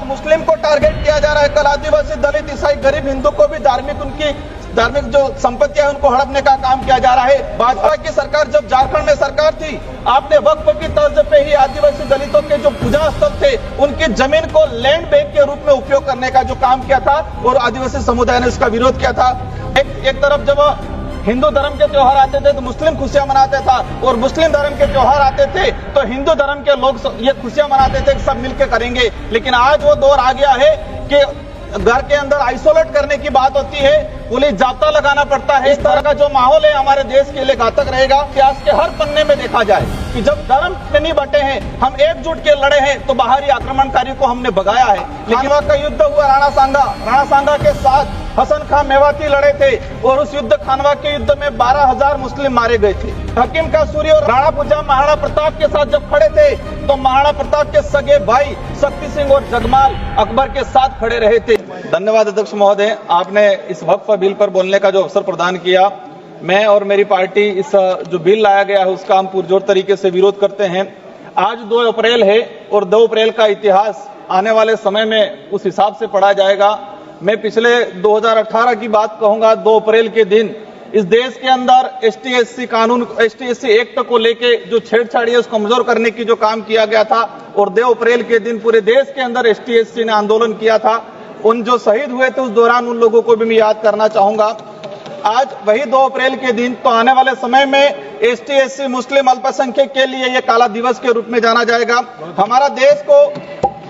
मुस्लिम को टारगेट किया जा रहा है, कल आदिवासी, दलित, ईसाई, गरीब हिंदू को भी धार्मिक जो संपत्तियां है उनको हड़पने का काम किया जा रहा है। भाजपा की सरकार जब झारखंड में सरकार थी, आपने वक्फ की तर्ज पे ही आदिवासी दलितों के जो पूजा स्थल थे उनकी जमीन को लैंड बैंक के रूप में उपयोग करने का जो काम किया था और आदिवासी समुदाय ने उसका विरोध किया था। एक तरफ जब हिंदू धर्म के त्योहार आते थे तो मुस्लिम खुशियां मनाते था और मुस्लिम धर्म के त्योहार आते थे तो हिंदू धर्म के लोग ये खुशियां मनाते थे कि सब मिलकर करेंगे। लेकिन आज वो दौर आ गया है कि घर के अंदर आइसोलेट करने की बात होती है, पुलिस जाब्ता लगाना पड़ता है। इस तरह का जो माहौल है हमारे देश के लिए घातक रहेगा। इतिहास के हर पन्ने में देखा जाए कि जब धर्म में नहीं बटे हैं, हम एकजुट के लड़े हैं तो बाहरी आक्रमणकारी को हमने भगाया है। लेकिन वह का युद्ध हुआ राणा सांगा के साथ हसन खां मेवाती लड़े थे और उस युद्ध खानवा के युद्ध में 12,000 मुस्लिम मारे गए थे। हकीम का सूरी और राणा पूजा महाराणा प्रताप के साथ जब खड़े थे तो महाराणा प्रताप के सगे भाई शक्ति सिंह और जगमाल अकबर के साथ खड़े रहे थे। धन्यवाद अध्यक्ष महोदय, आपने इस वक्फ बिल पर बोलने का जो अवसर प्रदान किया। मैं और मेरी पार्टी इस जो बिल लाया गया है उसका हम पुरजोर तरीके से विरोध करते हैं। आज 2 अप्रैल है और 2 अप्रैल का इतिहास आने वाले समय में उस हिसाब से पढ़ा जाएगा। मैं पिछले 2018 की बात कहूंगा। 2 अप्रैल के दिन इस देश के अंदर ST/SC कानून, ST/SC एक्ट को लेके जो छेड़छाड़ी है उसको कमजोर करने की जो काम किया गया था और 2 अप्रैल के दिन पूरे देश के अंदर ST/SC ने आंदोलन किया था। उन जो शहीद हुए थे उस दौरान उन लोगों को भी मैं याद करना चाहूंगा। आज वही 2 अप्रैल के दिन तो आने वाले समय में ST/SC मुस्लिम अल्पसंख्यक के लिए ये काला दिवस के रूप में जाना जाएगा। हमारा देश को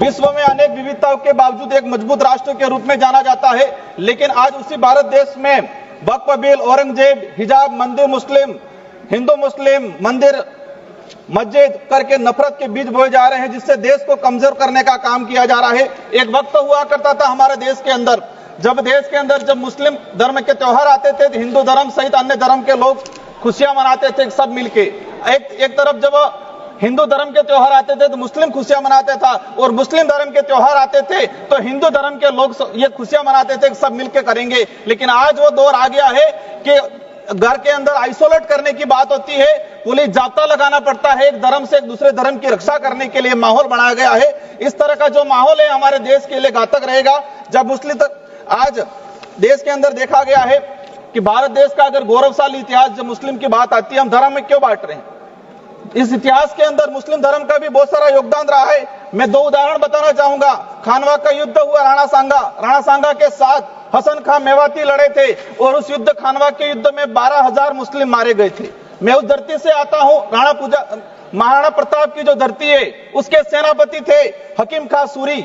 विश्व में अनेक विविधताओं के बावजूद एक मजबूत राष्ट्र के रूप में जाना जाता है, लेकिन आज उसी भारत देश में वक्फ बिल, औरंगजेब, हिजाब, मंदिर मुस्लिम, हिंदू मुस्लिम, मंदिर मस्जिद करके नफरत के बीज बोए जा रहे हैं, जिससे देश को कमजोर करने का काम किया जा रहा है। एक वक्त हुआ करता था हमारे देश के अंदर, जब मुस्लिम धर्म के त्योहार आते थे तो हिंदू धर्म सहित अन्य धर्म के लोग खुशियां मनाते थे सब मिलके। एक तरफ जब हिंदू धर्म के त्योहार आते थे तो मुस्लिम खुशियां मनाते था और मुस्लिम धर्म के त्योहार आते थे तो हिंदू धर्म के लोग ये खुशियां मनाते थे कि सब मिलकर करेंगे। लेकिन आज वो दौर आ गया है कि घर के अंदर आइसोलेट करने की बात होती है, पुलिस जाब्ता लगाना पड़ता है, एक धर्म से एक दूसरे धर्म की रक्षा करने के लिए माहौल बनाया गया है। इस तरह का जो माहौल है हमारे देश के लिए घातक रहेगा। जब आज देश के अंदर देखा गया है कि भारत देश का अगर गौरवशाली इतिहास जब मुस्लिम की बात आती है, हम धर्म में क्यों बांट रहे हैं? इस इतिहास के अंदर मुस्लिम धर्म का भी बहुत सारा योगदान रहा है। मैं 2 उदाहरण बताना चाहूंगा। खानवा का युद्ध हुआ राणा सांगा के साथ हसन खां मेवाती लड़े थे और उस युद्ध खानवा के युद्ध में 12,000 मुस्लिम मारे गए थे। मैं उस धरती से आता हूं। महाराणा प्रताप की जो धरती है उसके सेनापति थे हकीम खां सूरी।